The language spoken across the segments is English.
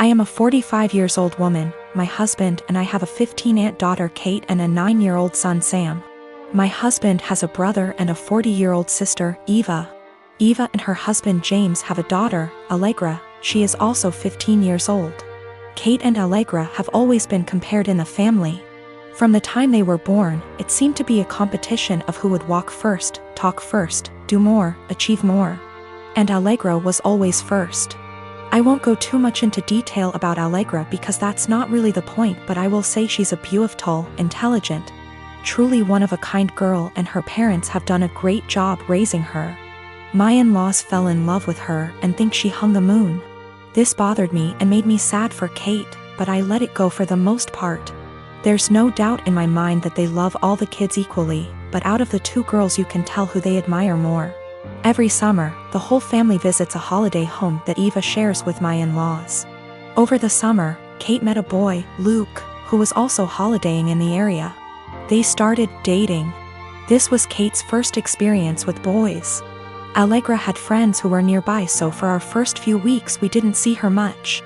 I am a 45 years old woman, my husband and I have a 15-aunt daughter Kate and a 9-year-old son Sam. My husband has a brother and a 40-year-old sister, Eva. Eva and her husband James have a daughter, Allegra. She is also 15 years old. Kate and Allegra have always been compared in the family. From the time they were born, it seemed to be a competition of who would walk first, talk first, do more, achieve more. And Allegra was always first. I won't go too much into detail about Allegra because that's not really the point, but I will say she's a beautiful, intelligent, truly one-of-a-kind girl, and her parents have done a great job raising her. My in-laws fell in love with her and think she hung the moon. This bothered me and made me sad for Kate, but I let it go for the most part. There's no doubt in my mind that they love all the kids equally, but out of the two girls you can tell who they admire more. Every summer, the whole family visits a holiday home that Eva shares with my in-laws. Over the summer, Kate met a boy, Luke, who was also holidaying in the area. They started dating. This was Kate's first experience with boys. Allegra had friends who were nearby, so for our first few weeks we didn't see her much.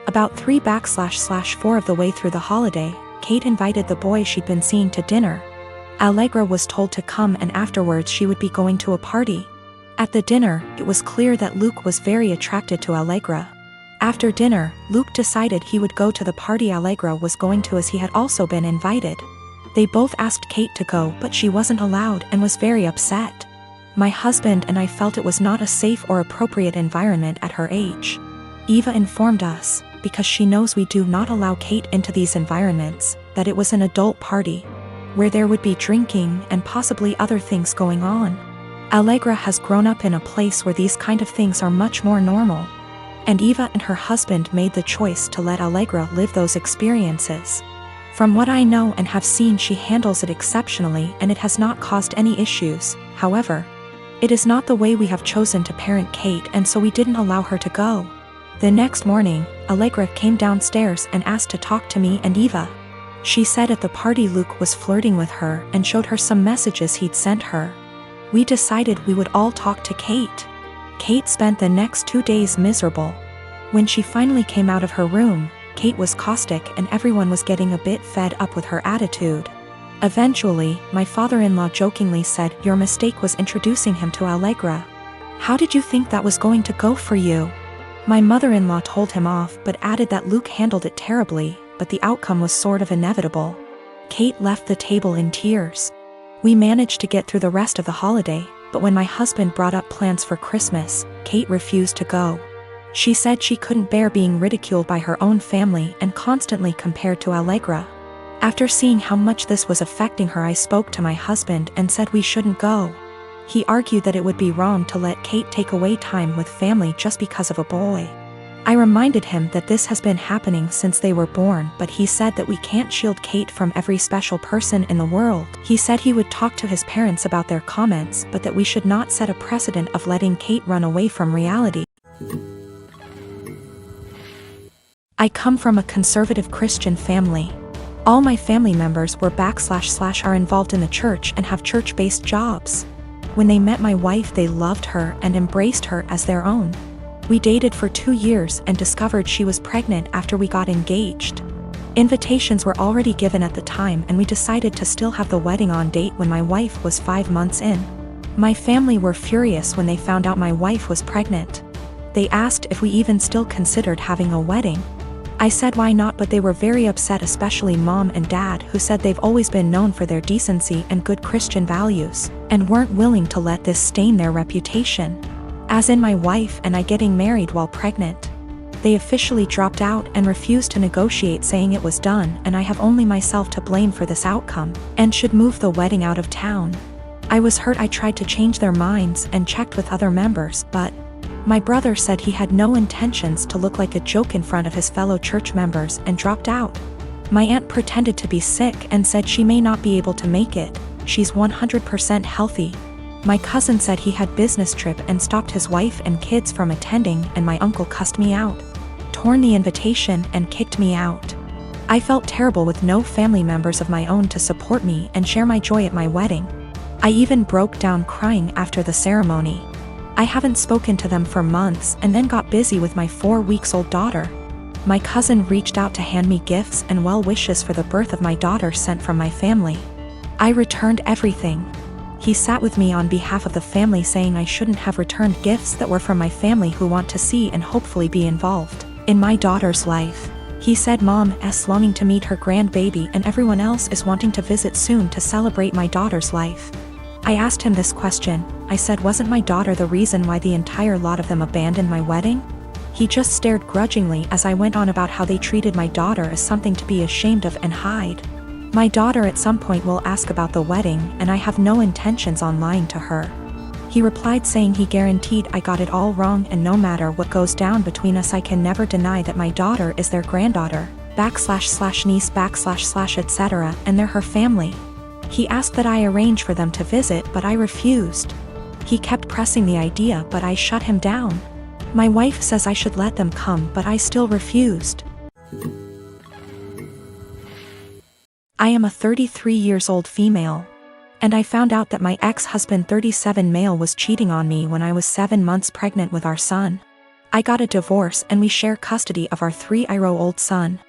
About 3/4 of the way through the holiday, Kate invited the boy she'd been seeing to dinner. Allegra was told to come, and afterwards she would be going to a party. At the dinner, it was clear that Luke was very attracted to Allegra. After dinner, Luke decided he would go to the party Allegra was going to as he had also been invited. They both asked Kate to go, but she wasn't allowed and was very upset. My husband and I felt it was not a safe or appropriate environment at her age. Eva informed us, because she knows we do not allow Kate into these environments, that it was an adult party, where there would be drinking and possibly other things going on. Allegra has grown up in a place where these kind of things are much more normal. And Eva and her husband made the choice to let Allegra live those experiences. From what I know and have seen, she handles it exceptionally and it has not caused any issues. However, it is not the way we have chosen to parent Kate, and so we didn't allow her to go. The next morning, Allegra came downstairs and asked to talk to me and Eva. She said at the party Luke was flirting with her and showed her some messages he'd sent her. We decided we would all talk to Kate. Kate spent the next 2 days miserable. When she finally came out of her room, Kate was caustic and everyone was getting a bit fed up with her attitude. Eventually, my father-in-law jokingly said, "Your mistake was introducing him to Allegra. How did you think that was going to go for you?" My mother-in-law told him off but added that Luke handled it terribly, but the outcome was sort of inevitable. Kate left the table in tears. We managed to get through the rest of the holiday, but when my husband brought up plans for Christmas, Kate refused to go. She said she couldn't bear being ridiculed by her own family and constantly compared to Allegra. After seeing how much this was affecting her, I spoke to my husband and said we shouldn't go. He argued that it would be wrong to let Kate take away time with family just because of a boy. I reminded him that this has been happening since they were born, but he said that we can't shield Kate from every special person in the world. He said he would talk to his parents about their comments, but that we should not set a precedent of letting Kate run away from reality. I come from a conservative Christian family. All my family members were / are involved in the church and have church-based jobs. When they met my wife, they loved her and embraced her as their own. We dated for 2 years and discovered she was pregnant after we got engaged. Invitations were already given at the time and we decided to still have the wedding on date when my wife was 5 months in. My family were furious when they found out my wife was pregnant. They asked if we even still considered having a wedding. I said why not, but they were very upset, especially mom and dad, who said they've always been known for their decency and good Christian values, and weren't willing to let this stain their reputation. As in my wife and I getting married while pregnant. They officially dropped out and refused to negotiate, saying it was done and I have only myself to blame for this outcome, and should move the wedding out of town. I was hurt. I tried to change their minds and checked with other members, but my brother said he had no intentions to look like a joke in front of his fellow church members and dropped out. My aunt pretended to be sick and said she may not be able to make it. She's 100% healthy. My cousin said he had business trip and stopped his wife and kids from attending, and my uncle cussed me out, torn the invitation and kicked me out. I felt terrible with no family members of my own to support me and share my joy at my wedding. I even broke down crying after the ceremony. I haven't spoken to them for months and then got busy with my 4 weeks old daughter. My cousin reached out to hand me gifts and well wishes for the birth of my daughter sent from my family. I returned everything. He sat with me on behalf of the family saying I shouldn't have returned gifts that were from my family who want to see and hopefully be involved in my daughter's life. He said Mom's longing to meet her grandbaby and everyone else is wanting to visit soon to celebrate my daughter's life. I asked him this question. I said, wasn't my daughter the reason why the entire lot of them abandoned my wedding? He just stared grudgingly as I went on about how they treated my daughter as something to be ashamed of and hide. My daughter at some point will ask about the wedding and I have no intentions on lying to her. He replied saying he guaranteed I got it all wrong and no matter what goes down between us I can never deny that my daughter is their granddaughter, //niece / etc. and they're her family. He asked that I arrange for them to visit but I refused. He kept pressing the idea but I shut him down. My wife says I should let them come but I still refused. I am a 33 years old female. And I found out that my ex-husband 37 male was cheating on me when I was 7 months pregnant with our son. I got a divorce and we share custody of our 3-year-old son.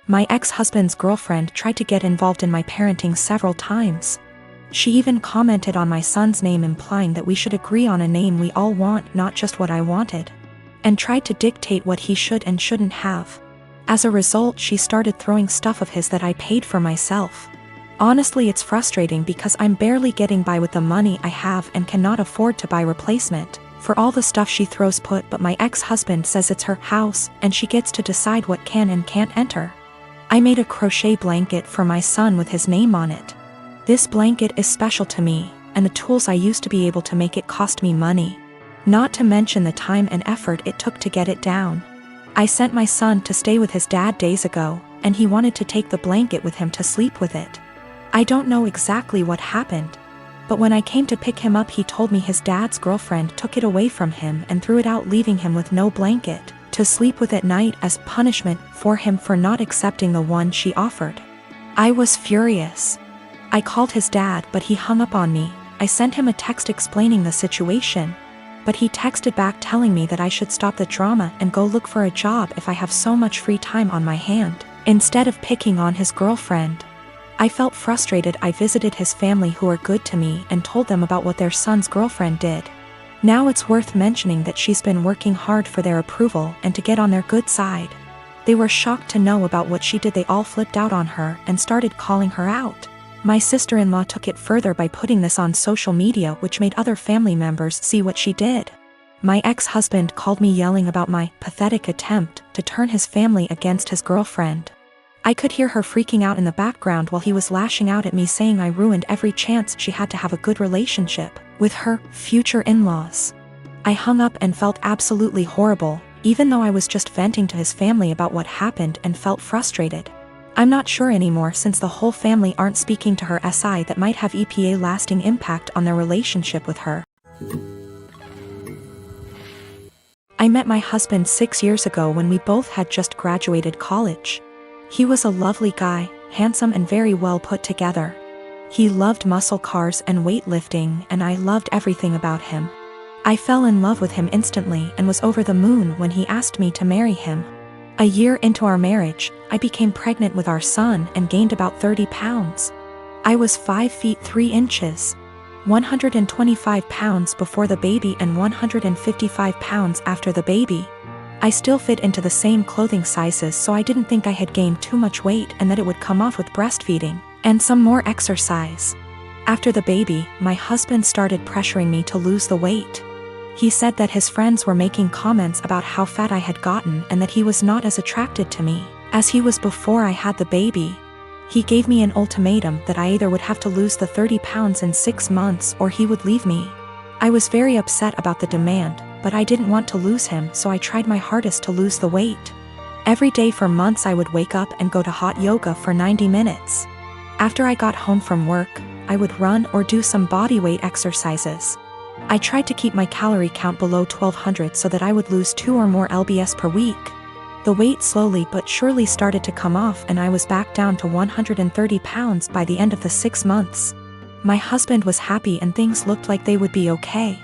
My ex-husband's girlfriend tried to get involved in my parenting several times. She even commented on my son's name implying that we should agree on a name we all want, not just what I wanted. And tried to dictate what he should and shouldn't have. As a result, she started throwing stuff of his that I paid for myself. Honestly, it's frustrating because I'm barely getting by with the money I have and cannot afford to buy replacement for all the stuff she throws but my ex-husband says it's her house and she gets to decide what can and can't enter. I made a crochet blanket for my son with his name on it. This blanket is special to me, and the tools I used to be able to make it cost me money. Not to mention the time and effort it took to get it down. I sent my son to stay with his dad days ago, and he wanted to take the blanket with him to sleep with it. I don't know exactly what happened, but when I came to pick him up he told me his dad's girlfriend took it away from him and threw it out, leaving him with no blanket to sleep with at night as punishment for him for not accepting the one she offered. I was furious. I called his dad but he hung up on me. I sent him a text explaining the situation, but he texted back telling me that I should stop the drama and go look for a job if I have so much free time on my hand, instead of picking on his girlfriend. I felt frustrated. I visited his family who are good to me and told them about what their son's girlfriend did. Now it's worth mentioning that she's been working hard for their approval and to get on their good side. They were shocked to know about what she did. They all flipped out on her and started calling her out. My sister-in-law took it further by putting this on social media, which made other family members see what she did. My ex-husband called me yelling about my pathetic attempt to turn his family against his girlfriend. I could hear her freaking out in the background while he was lashing out at me saying I ruined every chance she had to have a good relationship with her future in-laws. I hung up and felt absolutely horrible, even though I was just venting to his family about what happened and felt frustrated. I'm not sure anymore since the whole family aren't speaking to her SI that might have a lasting impact on their relationship with her. I met my husband 6 years ago when we both had just graduated college. He was a lovely guy, handsome and very well put together. He loved muscle cars and weightlifting, and I loved everything about him. I fell in love with him instantly and was over the moon when he asked me to marry him. A year into our marriage, I became pregnant with our son and gained about 30 pounds. I was 5 feet 3 inches, 125 pounds before the baby and 155 pounds after the baby. I still fit into the same clothing sizes, so I didn't think I had gained too much weight and that it would come off with breastfeeding and some more exercise. After the baby, my husband started pressuring me to lose the weight. He said that his friends were making comments about how fat I had gotten and that he was not as attracted to me as he was before I had the baby. He gave me an ultimatum that I either would have to lose the 30 pounds in 6 months or he would leave me. I was very upset about the demand, but I didn't want to lose him, so I tried my hardest to lose the weight. Every day for months I would wake up and go to hot yoga for 90 minutes. After I got home from work, I would run or do some bodyweight exercises. I tried to keep my calorie count below 1200 so that I would lose 2 or more lbs per week. The weight slowly but surely started to come off and I was back down to 130 pounds by the end of the 6 months. My husband was happy and things looked like they would be okay.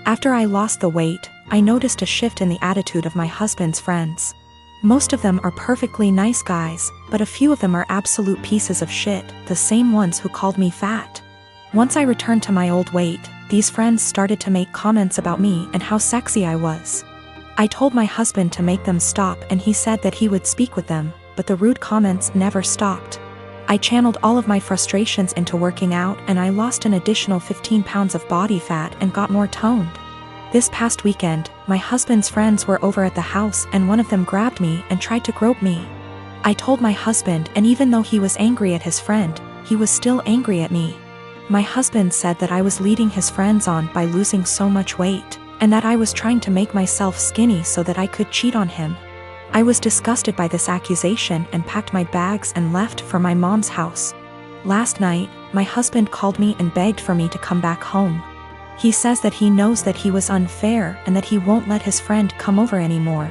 After I lost the weight, I noticed a shift in the attitude of my husband's friends. Most of them are perfectly nice guys, but a few of them are absolute pieces of shit, the same ones who called me fat. Once I returned to my old weight, these friends started to make comments about me and how sexy I was. I told my husband to make them stop and he said that he would speak with them, but the rude comments never stopped. I channeled all of my frustrations into working out and I lost an additional 15 pounds of body fat and got more toned. This past weekend, my husband's friends were over at the house and one of them grabbed me and tried to grope me. I told my husband, and even though he was angry at his friend, he was still angry at me. My husband said that I was leading his friends on by losing so much weight, and that I was trying to make myself skinny so that I could cheat on him. I was disgusted by this accusation and packed my bags and left for my mom's house. Last night, my husband called me and begged for me to come back home. He says that he knows that he was unfair and that he won't let his friend come over anymore.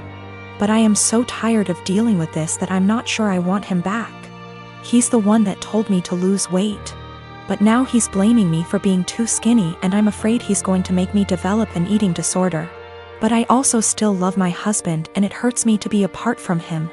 But I am so tired of dealing with this that I'm not sure I want him back. He's the one that told me to lose weight. But now he's blaming me for being too skinny and I'm afraid he's going to make me develop an eating disorder. But I also still love my husband and it hurts me to be apart from him.